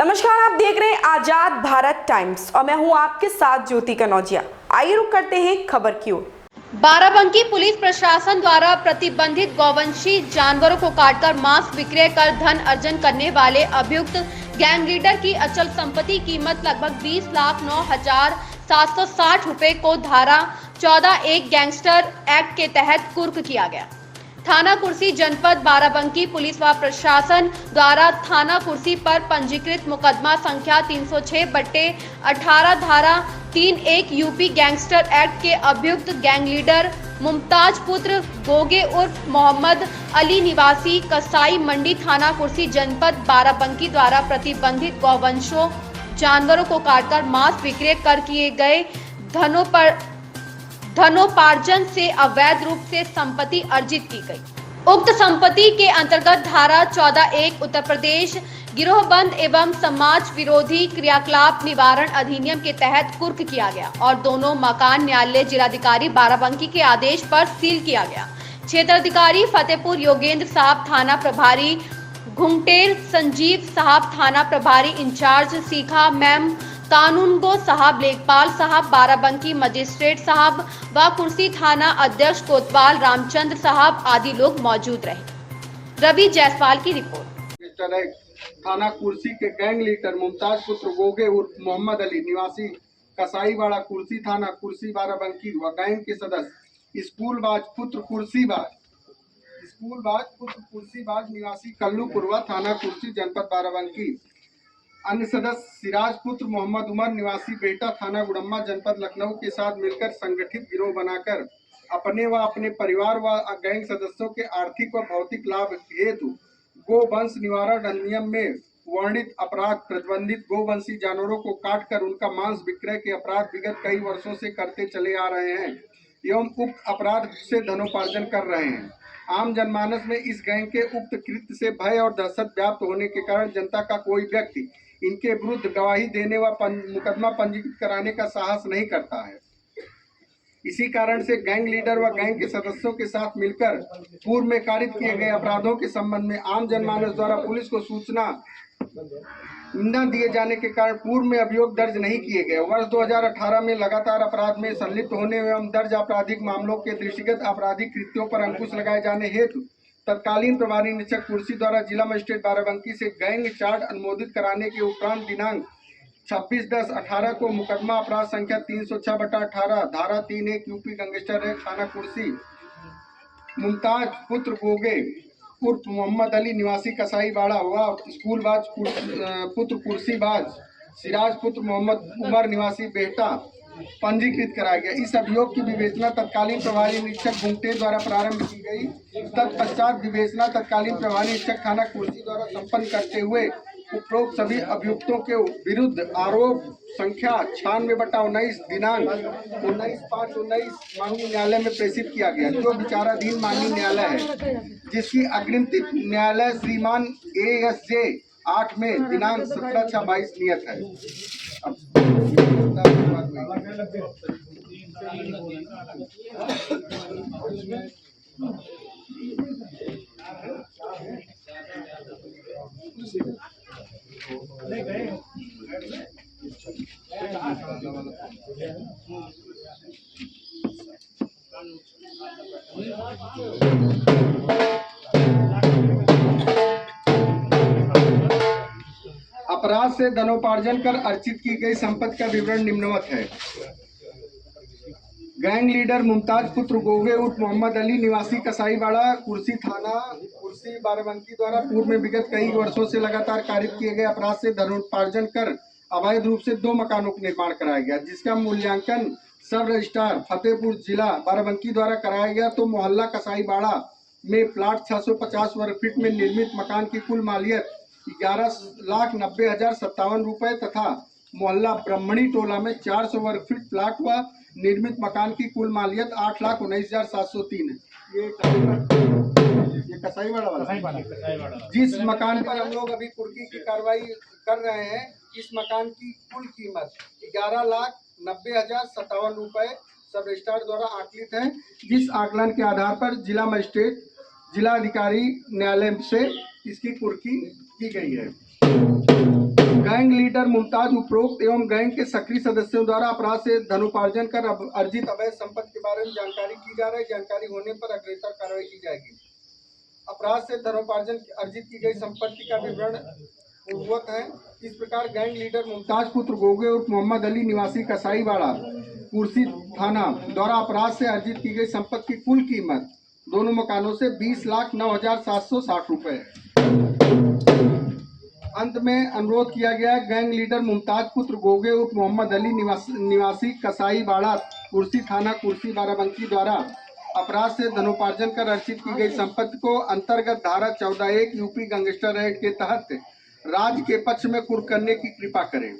नमस्कार, आप देख रहे हैं आजाद भारत टाइम्स और मैं हूं आपके साथ ज्योति कनौजिया। आइए रुक करते हैं खबर की ओर। बाराबंकी पुलिस प्रशासन द्वारा प्रतिबंधित गौवंशी जानवरों को काटकर मांस विक्रय कर धन अर्जन करने वाले अभियुक्त गैंग लीडर की अचल संपत्ति कीमत लगभग 20,09,760 रुपए को धारा 14(1) गैंगस्टर एक्ट के तहत कुर्क किया गया। थाना कुर्सी जनपद बाराबंकी पुलिस व प्रशासन द्वारा थाना कुर्सी पर पंजीकृत मुकदमा संख्या 306/18 धारा 3(1) यूपी गैंगस्टर एक्ट के अभियुक्त गैंग लीडर मुमताज पुत्र गोगे उर्फ मोहम्मद अली निवासी कसाई मंडी थाना कुर्सी जनपद बाराबंकी द्वारा प्रतिबंधित गौवंशों जानवरों को काटकर मांस विक्रय कर किए गए धनोपार्जन से अवैध रूप से संपत्ति अर्जित की गई। उक्त संपत्ति के अंतर्गत धारा 14(1) उत्तर प्रदेश गिरोहबंद एवं समाज विरोधी क्रियाकलाप निवारण अधिनियम के तहत कुर्क किया गया और दोनों मकान न्यायालय जिलाधिकारी बाराबंकी के आदेश पर सील किया गया। क्षेत्राधिकारी फतेहपुर योगेंद्र साहब थाना प्रभारी, घुंगटेर संजीव साहब थाना प्रभारी इंचार्ज, सीखा मैम कानूनगो साहब, लेखपाल साहब, बाराबंकी मजिस्ट्रेट साहब व कुर्सी थाना अध्यक्ष कोतवाल रामचंद्र साहब आदि लोग मौजूद रहे। रवि जायसवाल की रिपोर्ट। थाना कुर्सी के गैंग लीडर मुमताज पुत्र गोगे उर्फ मोहम्मद अली निवासी कसाईवाड़ा कुर्सी थाना कुर्सी बाराबंकी व गैंग के सदस्य स्कूलबाज पुत्र कुर्सीबाज निवासी कल्लूपुरवा थाना कुर्सी जनपद बाराबंकी, अन्य सदस्य सिराज पुत्र मोहम्मद उमर निवासी बेटा थाना गुड़म्मा जनपद लखनऊ के साथ मिलकर संगठित गिरोह बनाकर अपने व अपने परिवार व गैंग सदस्यों के आर्थिक व भौतिक लाभ हेतु गोवंश निवारण अधिनियम में वर्णित अपराध प्रतिबंधित गोवंशी जानवरों को काटकर उनका मांस विक्रय के अपराध विगत कई वर्षों से करते चले आ रहे हैं एवं उक्त अपराध से धनोपार्जन कर रहे हैं। आम जनमानस में इस गैंग के उक्त कृत्य से भय और दहशत व्याप्त होने के कारण जनता का कोई व्यक्ति इनके विरुद्ध गवाही देने व मुकदमा पंजीकृत कराने का साहस नहीं करता है। इसी कारण से गैंग लीडर व गैंग के सदस्यों के साथ मिलकर पूर्व में कारित किए गए अपराधों के संबंध में आम जनमानस द्वारा पुलिस को सूचना न दिए जाने के कारण पूर्व में अभियोग दर्ज नहीं किए गए। वर्ष 2018 में लगातार अपराध में संलिप्त होने एवं दर्ज आपराधिक मामलों के दृष्टिगत आपराधिक कृत्यों पर अंकुश लगाए जाने हेतु तत्कालीन प्रभारी निरीक्षक कुर्सी द्वारा जिला मजिस्ट्रेट बाराबंकी से गैंग चार्ट अनुमोदित कराने के उपरांत दिनांक 26/10/18 को मुकदमा अपराध संख्या 306/18 धारा 3(1) यूपी गैंगस्टर एक्ट थाना कुर्सी मुमताज पुत्र गोगे उर्फ मोहम्मद अली निवासी कसाईवाड़ा व स्कूलबाज पुत्र कुर्सीबाज सिराज पुत्र मोहम्मद उमर निवासी बेटा पंजीकृत कराया गया। इस अभियोग की विवेचना तत्कालीन प्रभारी निरीक्षक घुंगटेर द्वारा प्रारंभ की गई। तत्पश्चात विवेचना तत्कालीन प्रभारी निरीक्षक थाना कुर्सी द्वारा संपन्न करते हुए उपरोक्त सभी अभियुक्तों के विरुद्ध आरोप संख्या 96/19 दिनांक 19/5/19 माननीय न्यायालय में प्रेषित किया गया, जो विचाराधीन माननीय न्यायालय है, जिसकी अग्रिम तिथि न्यायालय श्रीमान ASJ 8 में दिनांक 17/6/22 नियत है। अपराध से धनोपार्जन कर अर्जित की गई संपत्ति का विवरण निम्नवत है। गैंग लीडर मुमताज पुत्र गोगे उर्फ मोहम्मद अली निवासी कसाईवाड़ा कुर्सी थाना कुर्सी बाराबंकी द्वारा पूर्व में विगत कई वर्षों से लगातार कारित किए गए अपराध से धनोपार्जन कर अवैध रूप से 2 मकानों का निर्माण कराया गया, जिसका मूल्यांकन सब रजिस्ट्रार फतेहपुर जिला बाराबंकी द्वारा कराया गया। तो मोहल्ला कसाईवाड़ा में प्लाट 650 वर्ग फीट में निर्मित मकान की कुल मालियत 11,90,57 रुपए तथा मोहल्ला ब्राह्मणी टोला में 400 वर्ग फीट प्लाट व निर्मित मकान की कुल मालियत 8,19,703 है। ये कसाईवाड़ा वाला जिस मकान पर हम लोग अभी कुर्की की कार्रवाई कर रहे हैं, इस मकान की कुल कीमत 11,90,57 रुपए सब रजिस्ट्रार द्वारा आकलित है, जिस आकलन के आधार पर जिला मजिस्ट्रेट जिला अधिकारी न्यायालय से इसकी कुर्की की गई है। गैंग लीडर मुमताज उपरोक्त एवं गैंग के सक्रिय सदस्यों द्वारा अपराध से धनोपार्जन कर अर्जित अवैध संपत्ति के बारे में जानकारी की जा रही है। जानकारी होने पर अग्रेसर कार्रवाई की जाएगी। अपराध से धनोपार्जन अर्जित की गई संपत्ति का विवरण पूर्ववत है। इस प्रकार गैंग लीडर मुमताज पुत्र गोगे उर्फ मोहम्मद अली निवासी कसाईवाड़ा कुर्सी थाना द्वारा अपराध से अर्जित की गई संपत्ति की कुल कीमत दोनों मकानों से 20,09,760 रुपए। अंत में अनुरोध किया गया गैंग लीडर मुमताज पुत्र गोगे उर्फ मोहम्मद अली निवासी कसाईवाड़ा कुर्सी थाना कुर्सी बाराबंकी द्वारा अपराध से धनोपार्जन कर अर्जित की गई संपत्ति को अंतर्गत धारा 14(1) यूपी गैंगस्टर एक्ट के तहत राज्य के पक्ष में कुर्क करने की कृपा करें।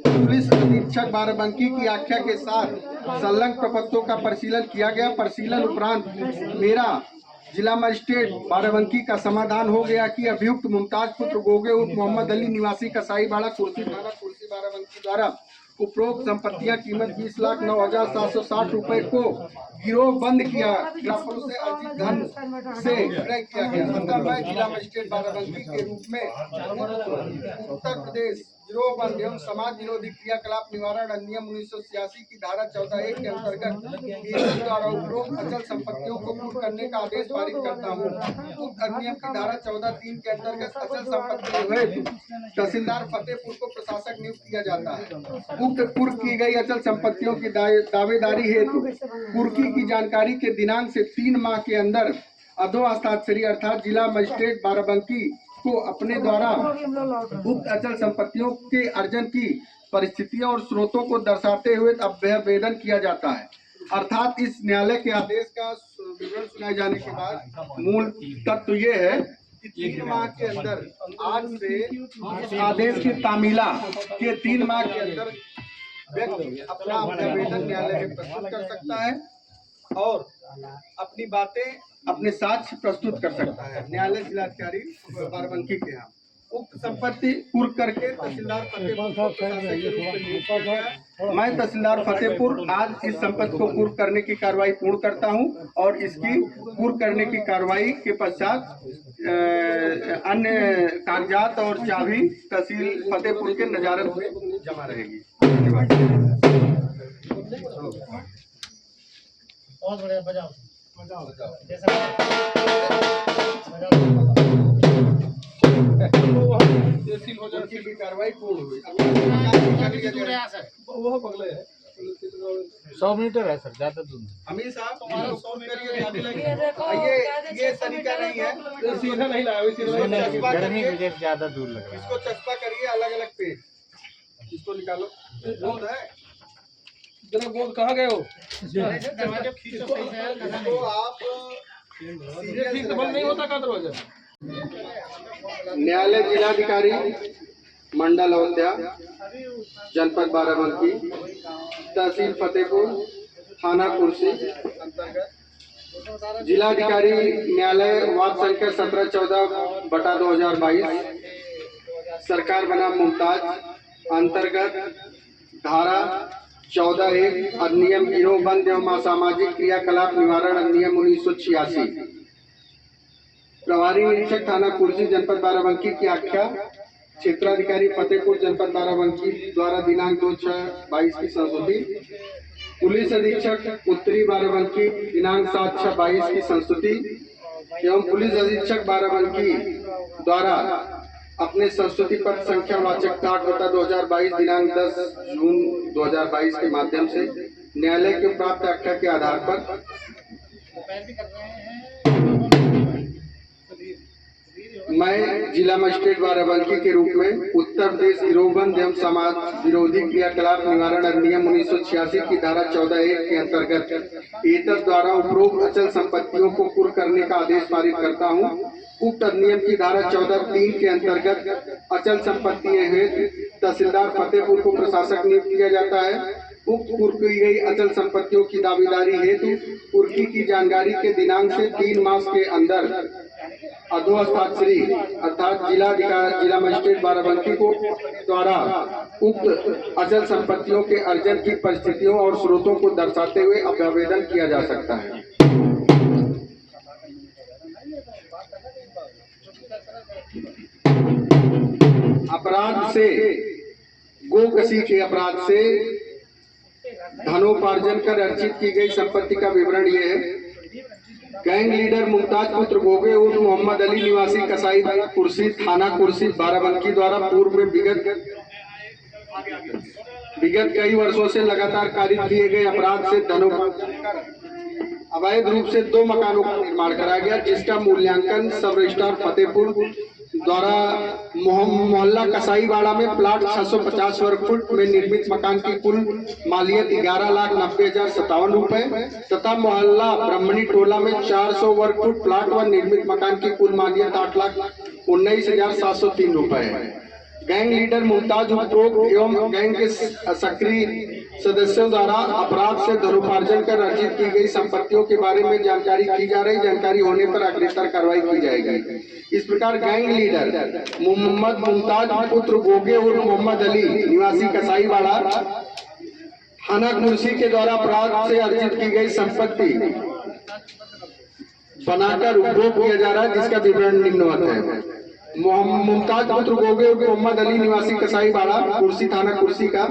पुलिस अधीक्षक बाराबंकी की आज्ञा के साथ संलग्न प्रपत्रों का परिशीलन किया गया। परिशीलन उपरांत मेरा जिला मजिस्ट्रेट बाराबंकी का समाधान हो गया कि अभियुक्त मुमताज पुत्र गोगे उर्फ मोहम्मद अली निवासी कसाईवाड़ा कुर्सी थाना कुर्सी बाराबंकी द्वारा उपरोक्त संपत्तियां कीमत 20,09,760 रुपए को गिरोह बंद किया गिरफ्तारों से अर्जित धन से क्रय किया गया। अतः मैं जिला मजिस्ट्रेट बाराबंकी के रूप में उत्तर प्रदेश गिरोह बंद एवं समाज विरोधी क्रियाकलाप निवारण अधिनियम 1986 की धारा 14(1) के अंतर्गत केंद्र द्वारा उपरोक्त अचल संपत्तियों को कुर्क करने का आदेश पारित करता हूँ। उक्त अधिनियम की धारा 14(3) के अंतर्गत अचल संपत्ति हेतु तहसीलदार फतेहपुर को प्रशासक नियुक्त किया जाता है। उक्त कुर्क की गई अचल संपत्तियों की दावेदारी हेतु कुर्की की जानकारी के दिनांक से 3 माह के अंदर अधो हस्ताक्षरी अर्थात जिला मजिस्ट्रेट बाराबंकी को अपने द्वारा उक्त अचल संपत्तियों के अर्जन की परिस्थितियों और स्रोतों को दर्शाते हुए अभ्यावेदन किया जाता है। अर्थात इस न्यायालय के आदेश का विवरण सुनाए जाने के बाद मूल तत्व ये है कि 3 माह के अंदर आज से इस आदेश की तामीला के 3 माह के अंदर व्यक्ति अपना अभ्यावेदन न्यायालय में प्रस्तुत कर सकता है और अपनी बातें अपने साक्ष्य प्रस्तुत कर सकता है। न्यायालय जिलाधिकारी बाराबंकी के यहाँ उक्त संपत्ति कुर्क करके तहसीलदार फतेहपुर को प्रशासक के रूप में नियुक्त किया गया। मैं तहसीलदार फतेहपुर आज इस संपत्ति को कुर्क करने की कार्रवाई पूर्ण करता हूं और इसकी कुर्क करने की कार्रवाई के पश्चात अन्य कागजात और चाबी तहसील फतेहपुर के नजारत में जमा रहेगी। बहुत बढ़िया, बजाओ की कार्रवाई पूर्ण हुई। 100 मीटर है सर, ज्यादा दूर नहीं। अमीर साहब हमारा 100 मीटर ये तरीका नहीं है, तो सीधा नहीं लाया। गर्मी की वजह से ज्यादा दूर लग रहा है। इसको चस्पा करिए अलग अलग पेज, इसको निकालो। गोंद है, जरा गोंद कहाँ गए हो? इसको आप ठीक बंद नहीं होता का दरवाजा। न्यायालय जिलाधिकारी मंडल अयोध्या जनपद बाराबंकी तहसील फतेहपुर थाना कुर्सी अंतर्गत जिलाधिकारी न्यायालय वार्ड संख्या 1714/2022 सरकार बनाम मुमताज अंतर्गत धारा 14(1) अधिनियम गिरोह बंद एवं असामाजिक क्रियाकलाप निवारण अधिनियम 1986 प्रभारी निरीक्षक थाना कुर्सी जनपद बाराबंकी की आख्या क्षेत्राधिकारी फतेहपुर जनपद बाराबंकी द्वारा दिनांक 2/6/22 की संस्तुति। पुलिस अधीक्षक उत्तरी बाराबंकी दिनांक 7/6/22 की संस्तुति एवं पुलिस अधीक्षक बाराबंकी द्वारा अपने संस्तुति पत्र संख्या वाचक 8/2022 दिनांक 10 जून 2022 के माध्यम से न्यायालय के प्राप्त आख्या के आधार पर मैं जिला मजिस्ट्रेट बाराबंकी के रूप में उत्तर प्रदेश गिरोहबंद एवं समाज विरोधी क्रियाकलाप निवारण अधिनियम 1986 की धारा 14(1) के अंतर्गत एतद द्वारा उपरोक्त अचल संपत्तियों को कुर्क करने का आदेश पारित करता हूं। उक्त अधिनियम की धारा 14(3) के अंतर्गत अचल संपत्ति हेतु तहसीलदार फतेहपुर को प्रशासक नियुक्त किया जाता है। उक्त कुर्क की गई अचल संपत्तियों की दावेदारी हेतु कुर्की की जानकारी के दिनांक से 3 मास के अंदर अधो हस्ताक्षरी अर्थात जिला मजिस्ट्रेट बाराबंकी को द्वारा उक्त अचल संपत्तियों के अर्जन की परिस्थितियों और स्रोतों को दर्शाते हुए अभ्यावेदन किया जा सकता है। अपराध से गोकशी के अपराध से धनोपार्जन कर अर्जित की गई संपत्ति का विवरण ये है। गैंग लीडर मुमताज पुत्र गोगे उर्फ मोहम्मद अली निवासी कसाई कुर्सी थाना कुर्सी बाराबंकी द्वारा पूर्व में विगत कई वर्षों से लगातार कारित किए गए अपराध से धनोपार्जन कर अवैध रूप से 2 मकानों का निर्माण कराया गया, जिसका मूल्यांकन सब रजिस्ट्रार फतेहपुर द्वारा मोहल्ला कसाईवाड़ा में प्लाट 650 वर्ग फुट में निर्मित मकान की कुल मालियत 11,90,57 रुपए तथा मोहल्ला ब्राह्मणी टोला में 400 वर्ग फुट प्लाट व निर्मित मकान की कुल मालियत 8,19,703 रुपए है। गैंग लीडर मुमताज उपरोक्त एवं गैंग के सक्रिय सदस्यों द्वारा अपराध से धनोपार्जन कर अर्जित की गई संपत्तियों के बारे में जानकारी की जा रही। जानकारी होने पर अग्रेसर कार्रवाई की जाएगी। इस प्रकार गैंग लीडर मोहम्मद मुमताज पुत्र गोगे उर्फ मोहम्मद अली निवासी कसाईवाड़ा थाना कुर्सी के द्वारा अपराध से अर्जित की गई संपत्ति बनाकर उपभोग किया जा रहा है, जिसका विवरण निम्नवत है। मुमताज पुत्र गोगे मोहम्मद अली निवासी कसाईवाड़ा कुर्सी थाना कुर्सी का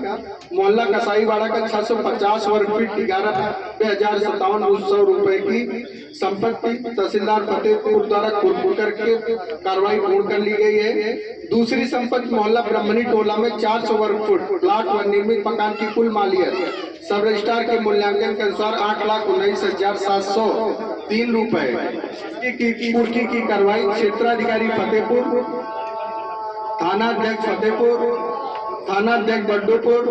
मोहल्ला कसाईवाड़ा का 650 वर्ग फीट 11,57 रुपए की संपत्ति तहसीलदार फतेहपुर द्वारा कुर्क करके कार्रवाई पूर्ण कर ली गई है। दूसरी संपत्ति मोहल्ला ब्राह्मणी टोला में 400 वर्ग फुट प्लाट व निर्मित मकान की कुल मालियत सब रजिस्ट्रार के मूल्यांकन के अनुसार 8,19,703 रुपए की कुर्की की कार्रवाई क्षेत्राधिकारी फतेहपुर, थाना अध्यक्ष फतेहपुर, थाना अध्यक्ष बड्डोपुर,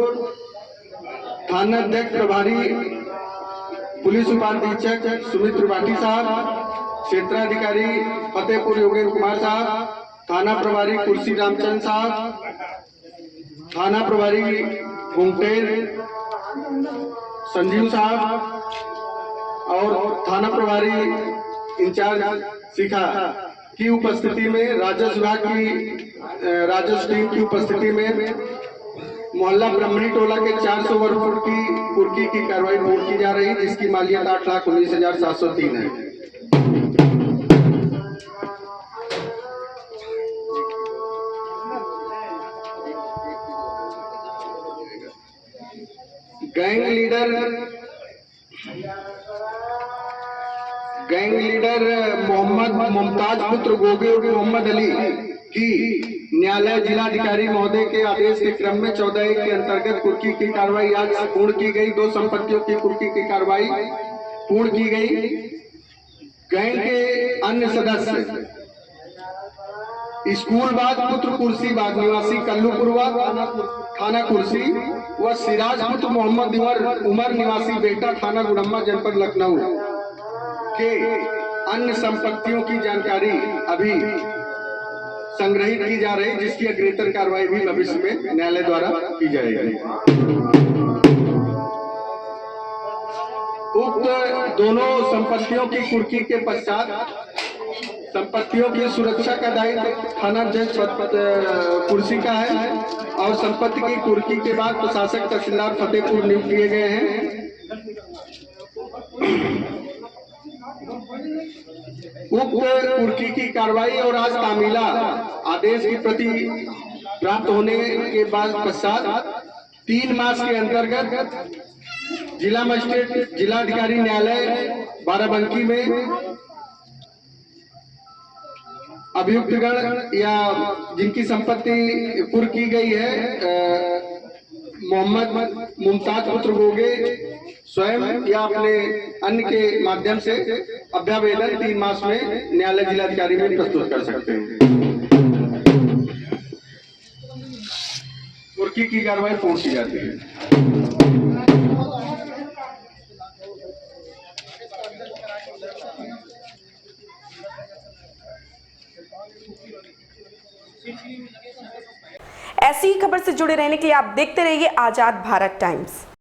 थाना अध्यक्ष प्रभारी पुलिस उपाधीक्षक सुमित त्रिपाठी साहब, क्षेत्राधिकारी फतेहपुर योगेंद्र कुमार साहब, थाना प्रभारी कुर्सी रामचंद्र साहब, थाना प्रभारी घुंगटेर संजीव साहब और थाना प्रभारी इंचार्ज शिखा की उपस्थिति में राजस्व विभाग की राजस्व टीम की उपस्थिति में मोहल्ला ब्राह्मणी टोला के 400 वर्ग फुट की कुर्की की कार्रवाई पूर्ण की जा रही है, जिसकी मालियत 8,19,703 है। गैंग लीडर मोहम्मद मुमताज पुत्र गोगे और मोहम्मद अली की न्यायालय जिलाधिकारी महोदय के आदेश के क्रम में 14(1) के अंतर्गत कुर्की की कार्रवाई आज पूर्ण की गई। 2 संपत्तियों की कुर्की की कार्रवाई पूर्ण की गई। गैंग के अन्य सदस्य स्कूलबाज पुत्र कुर्सीबाज निवासी कल्लूपुरवा थाना कुर्सी व सिराज पुत्र मोहम्मद उमर निवासी बेटा थाना गुड़म्मा जनपद लखनऊ के अन्य संपत्तियों की जानकारी अभी संग्रहित की जा रही, जिसकी अग्रेतर कार्रवाई भी भविष्य में न्यायालय द्वारा की जाएगी। उक्त दोनों संपत्तियों की कुर्की के पश्चात संपत्तियों की सुरक्षा का दायित्व थाना अध्यक्ष कुर्सी का है और संपत्ति की कुर्की के बाद प्रशासक तहसीलदार फतेहपुर नियुक्त किए गए हैं। उक्त कुर्की की कार्रवाई और आज तामीला आदेश की प्रति प्राप्त होने के बाद पश्चात 3 मास के अंतर्गत जिला मजिस्ट्रेट जिलाधिकारी न्यायालय बाराबंकी में अभियुक्तगण या जिनकी संपत्ति कुर्क की गई है मोहम्मद मुमताज पुत्र गोगे स्वयं या अपने अन्य के माध्यम से अभ्यावेदन 3 मास में न्यायालय जिलाधिकारी में प्रस्तुत कर सकते हैं। कुर्की की कार्रवाई पूर्ण की जाती है। ऐसी ही खबर से जुड़े रहने के लिए आप देखते रहिए आजाद भारत टाइम्स।